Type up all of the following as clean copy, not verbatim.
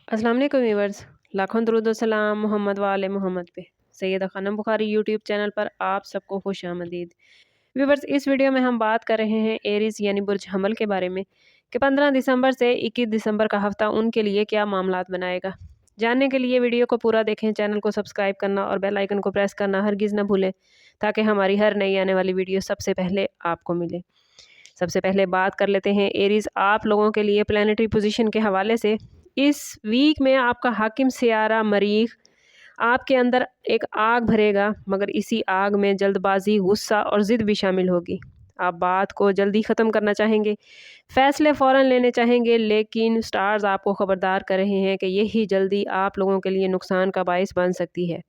अस्सलाम वालेकुम व्यूअर्स। लाखों दरूद व सलाम मोहम्मद वाले मोहम्मद पे। सैयदा खानम बुखारी यूट्यूब चैनल पर आप सबको खुश आमदीद। व्यूअर्स, इस वीडियो में हम बात कर रहे हैं एरीज यानी बुर्ज हमल के बारे में कि 15 दिसंबर से 21 दिसंबर का हफ्ता उनके लिए क्या मामलात बनाएगा। जानने के लिए वीडियो को पूरा देखें, चैनल को सब्सक्राइब करना और बेल आइकन को प्रेस करना हरगिज़ न भूलें ताकि हमारी हर नई आने वाली वीडियो सबसे पहले आपको मिले। सबसे पहले बात कर लेते हैं एरीज आप लोगों के लिए प्लानिटरी पोजीशन के हवाले से। इस वीक में आपका हाकिम सियारा मरीख आपके अंदर एक आग भरेगा, मगर इसी आग में जल्दबाजी, गुस्सा और ज़िद भी शामिल होगी। आप बात को जल्दी ख़त्म करना चाहेंगे, फ़ैसले फ़ौरन लेने चाहेंगे, लेकिन स्टार्स आपको ख़बरदार कर रहे हैं कि यही जल्दी आप लोगों के लिए नुकसान का बाइस बन सकती है।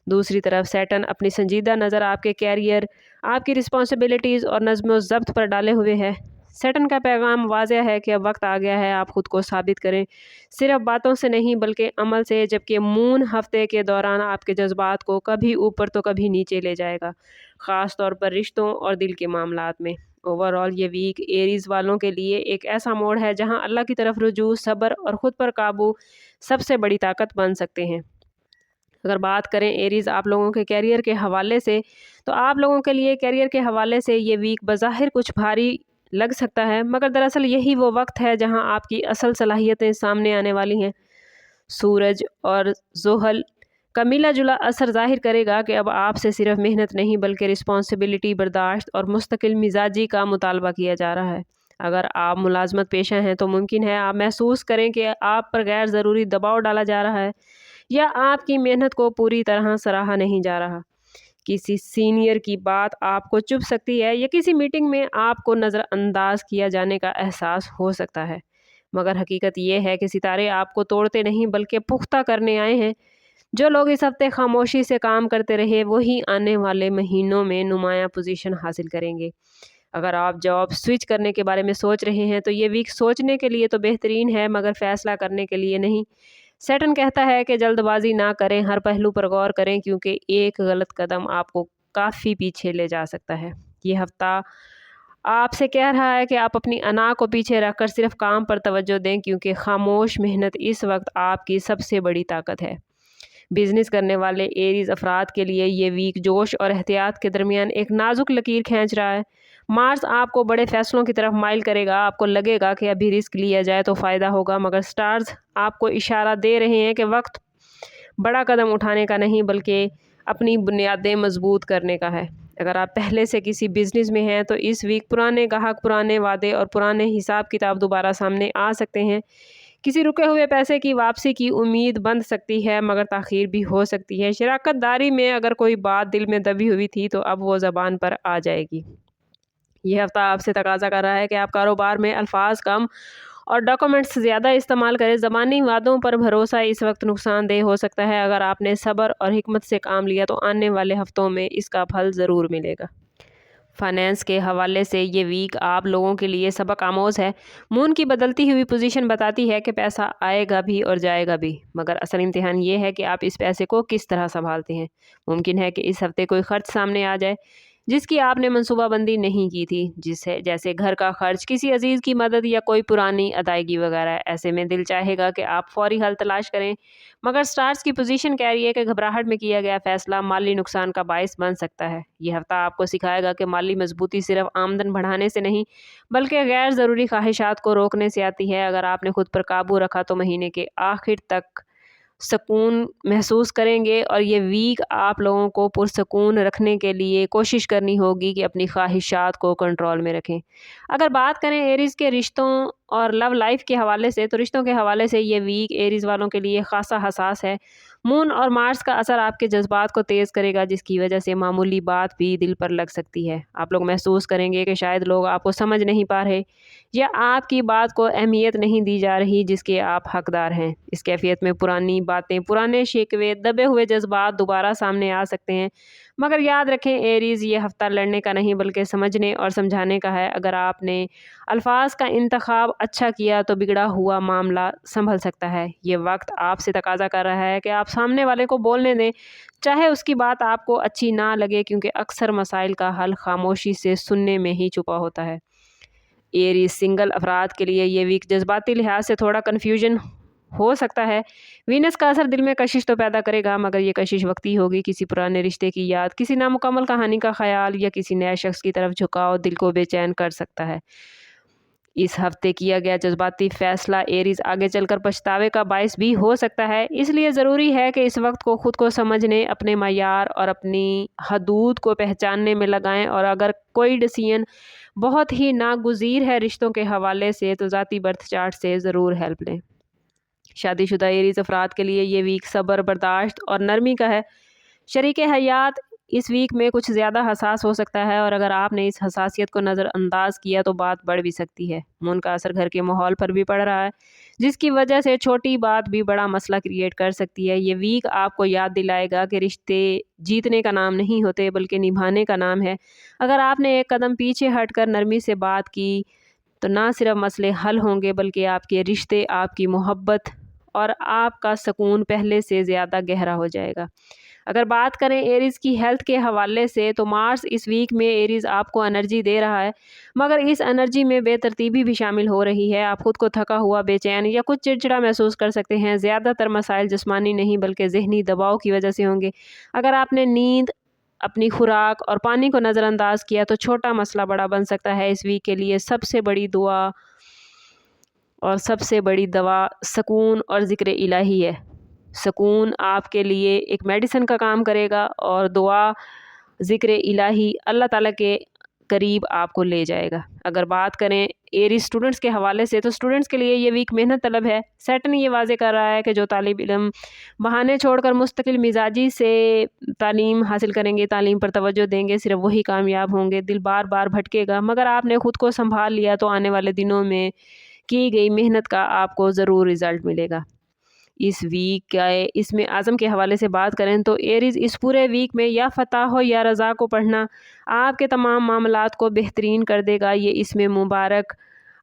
दूसरी तरफ सैटर्न अपनी संजीदा नज़र आपके कैरियर, आपकी रिस्पॉन्सिबिलिटीज़ और नज़्म ज़ब्त पर डाले हुए है। सैटर्न का पैगाम वाज़ह है कि अब वक्त आ गया है आप ख़ुद को साबित करें, सिर्फ बातों से नहीं बल्कि अमल से। जबकि मून हफ्ते के दौरान आपके जज्बात को कभी ऊपर तो कभी नीचे ले जाएगा, ख़ास तौर पर रिश्तों और दिल के मामलात में। ओवरऑल ये वीक एरीज़ वालों के लिए एक ऐसा मोड़ है जहां अल्लाह की तरफ रुजू, सब्र और ख़ुद पर काबू सबसे बड़ी ताकत बन सकते हैं। अगर बात करें एरीज़ आप लोगों के कैरियर के हवाले से, तो आप लोगों के लिए कैरियर के हवाले से ये वीक बज़ाहिर कुछ भारी लग सकता है, मगर दरअसल यही वो वक्त है जहां आपकी असल सलाहियतें सामने आने वाली हैं। सूरज और ज़ोहल का मिला जुला असर ज़ाहिर करेगा कि अब आपसे सिर्फ मेहनत नहीं बल्कि रिस्पॉन्सिबिलिटी, बर्दाश्त और मुस्तकिल मिजाजी का मुतालबा किया जा रहा है। अगर आप मुलाजमत पेशा हैं तो मुमकिन है आप महसूस करें कि आप पर गैर ज़रूरी दबाव डाला जा रहा है या आपकी मेहनत को पूरी तरह सराहा नहीं जा रहा। किसी सीनियर की बात आपको चुभ सकती है या किसी मीटिंग में आपको नज़रअंदाज किया जाने का एहसास हो सकता है, मगर हकीकत ये है कि सितारे आपको तोड़ते नहीं बल्कि पुख्ता करने आए हैं। जो लोग इस हफ्ते खामोशी से काम करते रहे वही आने वाले महीनों में नुमायाँ पोजीशन हासिल करेंगे। अगर आप जॉब स्विच करने के बारे में सोच रहे हैं तो ये वीक सोचने के लिए तो बेहतरीन है, मगर फैसला करने के लिए नहीं। सैटर्न कहता है कि जल्दबाजी ना करें, हर पहलू पर गौर करें, क्योंकि एक गलत कदम आपको काफ़ी पीछे ले जा सकता है। ये हफ्ता आपसे कह रहा है कि आप अपनी अना को पीछे रखकर सिर्फ काम पर तवज्जो दें, क्योंकि खामोश मेहनत इस वक्त आपकी सबसे बड़ी ताकत है। बिजनेस करने वाले एरीज अफराद के लिए ये वीक जोश और एहतियात के दरमियान एक नाजुक लकीर खींच रहा है। मार्स आपको बड़े फैसलों की तरफ माइल करेगा। आपको लगेगा कि अभी रिस्क लिया जाए तो फ़ायदा होगा, मगर स्टार्स आपको इशारा दे रहे हैं कि वक्त बड़ा कदम उठाने का नहीं बल्कि अपनी बुनियादें मजबूत करने का है। अगर आप पहले से किसी बिजनेस में हैं तो इस वीक पुराने गाहक, पुराने वादे और पुराने हिसाब किताब दोबारा सामने आ सकते हैं। किसी रुके हुए पैसे की वापसी की उम्मीद बन सकती है, मगर ताख़ीर भी हो सकती है। शराकत दारी में अगर कोई बात दिल में दबी हुई थी तो अब वो ज़बान पर आ जाएगी। यह हफ्ता आपसे तकाजा कर रहा है कि आप कारोबार में अल्फाज कम और डॉक्यूमेंट्स ज़्यादा इस्तेमाल करें। ज़बानी वादों पर भरोसा इस वक्त नुकसानदेह हो सकता है। अगर आपने सब्र और हिकमत से काम लिया तो आने वाले हफ्तों में इसका फल ज़रूर मिलेगा। फाइनेंस के हवाले से ये वीक आप लोगों के लिए सबक आमोज़ है। मून की बदलती हुई पोजीशन बताती है कि पैसा आएगा भी और जाएगा भी, मगर असल इम्तिहान ये है कि आप इस पैसे को किस तरह संभालते हैं। मुमकिन है कि इस हफ्ते कोई खर्च सामने आ जाए जिसकी आपने मनसूबाबंदी नहीं की थी, जिसे जैसे घर का खर्च, किसी अजीज़ की मदद या कोई पुरानी अदायगी वगैरह। ऐसे में दिल चाहेगा कि आप फौरी हल तलाश करें, मगर स्टार्स की पोजीशन कह रही है कि घबराहट में किया गया फैसला माली नुकसान का बायस बन सकता है। यह हफ्ता आपको सिखाएगा कि माली मजबूती सिर्फ आमदन बढ़ाने से नहीं बल्कि गैर ज़रूरी ख्वाहिशात को रोकने से आती है। अगर आपने खुद पर काबू रखा तो महीने के आखिर तक सुकून महसूस करेंगे, और ये वीक आप लोगों को पुरसकून रखने के लिए कोशिश करनी होगी कि अपनी ख्वाहिशात को कंट्रोल में रखें। अगर बात करें एरीज़ के रिश्तों और लव लाइफ के हवाले से, तो रिश्तों के हवाले से ये वीक एरीज़ वालों के लिए ख़ासा हसास है। मून और मार्स का असर आपके जज्बात को तेज़ करेगा, जिसकी वजह से मामूली बात भी दिल पर लग सकती है। आप लोग महसूस करेंगे कि शायद लोग आपको समझ नहीं पा रहे या आपकी बात को अहमियत नहीं दी जा रही जिसके आप हकदार हैं। इस कैफियत में पुरानी बातें, पुराने शिकवे, दबे हुए जज्बात दोबारा सामने आ सकते हैं, मगर याद रखें एरीज़, ये हफ्ता लड़ने का नहीं बल्कि समझने और समझाने का है। अगर आपने अल्फाज का इंतखाब अच्छा किया तो बिगड़ा हुआ मामला संभल सकता है। ये वक्त आपसे तकाजा कर रहा है कि आप सामने वाले को बोलने दें, चाहे उसकी बात आपको अच्छी ना लगे, क्योंकि अक्सर मसाइल का हल खामोशी से सुनने में ही छुपा होता है। एरीज़ सिंगल अफराद के लिए ये वीक जज्बाती लिहाज से थोड़ा कन्फ्यूजन हो सकता है। वीनस का असर दिल में कशिश तो पैदा करेगा, मगर ये कशिश वक्ती होगी। किसी पुराने रिश्ते की याद, किसी नामुकम्मल कहानी का ख्याल या किसी नए शख्स की तरफ झुकाव दिल को बेचैन कर सकता है। इस हफ्ते किया गया जज्बाती फैसला एरीज आगे चलकर पछतावे का बायस भी हो सकता है। इसलिए ज़रूरी है कि इस वक्त को खुद को समझने, अपने मयार और अपनी हदूद को पहचानने में लगाएं। और अगर कोई डिसीजन बहुत ही नागुज़ीर है रिश्तों के हवाले से, तो ज़ाती बर्थ चार्ट से ज़रूर हेल्प लें। शादीशुदा एरीज अफराद के लिए ये वीक सब्र, बर्दाश्त और नरमी का है। शरीक हयात इस वीक में कुछ ज़्यादा हसास हो सकता है, और अगर आपने इस हसासियत को नज़रअंदाज किया तो बात बढ़ भी सकती है। मून का असर घर के माहौल पर भी पड़ रहा है, जिसकी वजह से छोटी बात भी बड़ा मसला क्रिएट कर सकती है। ये वीक आपको याद दिलाएगा कि रिश्ते जीतने का नाम नहीं होते, बल्कि निभाने का नाम है। अगर आपने एक कदम पीछे हटकर नरमी से बात की, तो ना सिर्फ मसले हल होंगे, बल्कि आपके रिश्ते, आपकी मोहब्बत और आपका सुकून पहले से ज़्यादा गहरा हो जाएगा। अगर बात करें एरीज़ की हेल्थ के हवाले से, तो मार्स इस वीक में एरीज़ आपको एनर्जी दे रहा है, मगर इस एनर्जी में बेतरतीबी भी शामिल हो रही है। आप खुद को थका हुआ, बेचैन या कुछ चिड़चिड़ा महसूस कर सकते हैं। ज़्यादातर मसाइल जिस्मानी नहीं बल्कि ज़हनी दबाव की वजह से होंगे। अगर आपने नींद, अपनी खुराक और पानी को नज़रअंदाज किया, तो छोटा मसला बड़ा बन सकता है। इस वीक के लिए सबसे बड़ी दुआ और सबसे बड़ी दवा सुकून और ज़िक्र इलाही है। सुकून आपके लिए एक मेडिसिन का काम करेगा, और दुआ, ज़िक्र इलाही अल्लाह ताला के करीब आपको ले जाएगा। अगर बात करें एरीज स्टूडेंट्स के हवाले से, तो स्टूडेंट्स के लिए ये वीक मेहनत तलब है। सैटर्न ये वाज़े कर रहा है कि जो तालिब इल्म बहाने छोड़कर मुस्तकिल मिजाजी से तालीम हासिल करेंगे, तालीम पर तवज्जो देंगे, सिर्फ वही कामयाब होंगे। दिल बार बार भटकेगा, मगर आपने खुद को संभाल लिया तो आने वाले दिनों में की गई मेहनत का आपको ज़रूर रिज़ल्ट मिलेगा। इस वीक का इसमें आज़म के हवाले से बात करें, तो एरीज़ इस पूरे वीक में या फ़तह हो या रज़ा को पढ़ना आपके तमाम मामलात को बेहतरीन कर देगा। ये इसमें मुबारक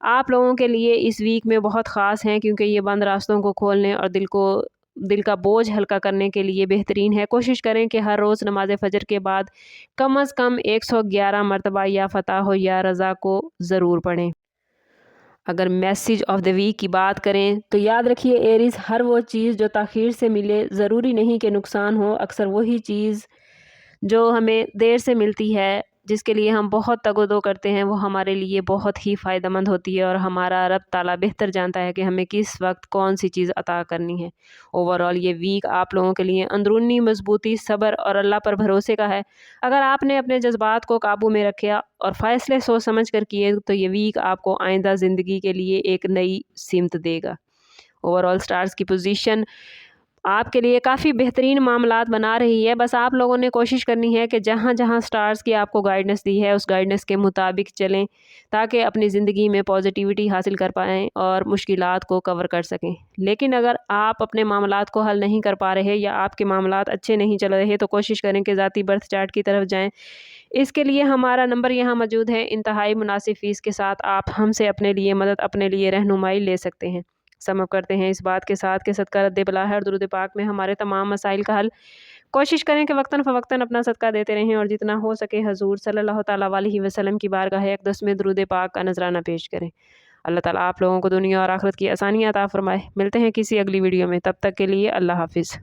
आप लोगों के लिए इस वीक में बहुत ख़ास हैं, क्योंकि ये बंद रास्तों को खोलने और दिल का बोझ हल्का करने के लिए बेहतरीन है। कोशिश करें कि हर रोज़ नमाज फ़जर के बाद कम अज़ कम 111 मरतबा या फ़तह हो या रज़ा को ज़रूर पढ़ें। अगर मैसेज ऑफ द वीक की बात करें, तो याद रखिए एरीज़, हर वो चीज़ जो ताख़ीर से मिले ज़रूरी नहीं कि नुकसान हो। अक्सर वही चीज़ जो हमें देर से मिलती है, जिसके लिए हम बहुत तगोदो करते हैं, वो हमारे लिए बहुत ही फ़ायदेमंद होती है। और हमारा रब ताला बेहतर जानता है कि हमें किस वक्त कौन सी चीज़ अता करनी है। ओवरऑल ये वीक आप लोगों के लिए अंदरूनी मजबूती, सब्र और अल्लाह पर भरोसे का है। अगर आपने अपने जज्बात को काबू में रखा और फ़ैसले सोच समझ कर किए, तो ये वीक आपको आइंदा ज़िंदगी के लिए एक नई सिमत देगा। ओवरऑल स्टार्स की पोजीशन आपके लिए काफ़ी बेहतरीन मामलात बना रही है। बस आप लोगों ने कोशिश करनी है कि जहाँ जहाँ स्टार्स की आपको गाइडेंस दी है, उस गाइडेंस के मुताबिक चलें, ताकि अपनी ज़िंदगी में पॉजिटिविटी हासिल कर पाएँ और मुश्किलात को कवर कर सकें। लेकिन अगर आप अपने मामलात को हल नहीं कर पा रहे या आपके मामलात अच्छे नहीं चल रहे, तो कोशिश करें कि ज़ाती बर्थ चार्ट की तरफ जाएँ। इसके लिए हमारा नंबर यहाँ मौजूद है। इंतहाई मुनासिब फ़ीस के साथ आप हमसे अपने लिए मदद, अपने लिए रहनुमाई ले सकते हैं। समझ करते हैं इस बात के साथ कि सदका रद्द बला है और दुरूद पाक में हमारे तमाम मसाइल का हल। कोशिश करें कि वक्तन फ़वक्तन अपना सदका देते रहें, और जितना हो सके हजूर सल्लल्लाहु तआला अलैहि वसल्लम की बारगाह अक़दस में दुरूद पाक का नजराना पेश करें। अल्लाह ताला आप लोगों को दुनिया और आखिरत की आसानियाँ अता फ़रमाए। मिलते हैं किसी अगली वीडियो में, तब तक के लिए अल्लाह हाफ़िज़।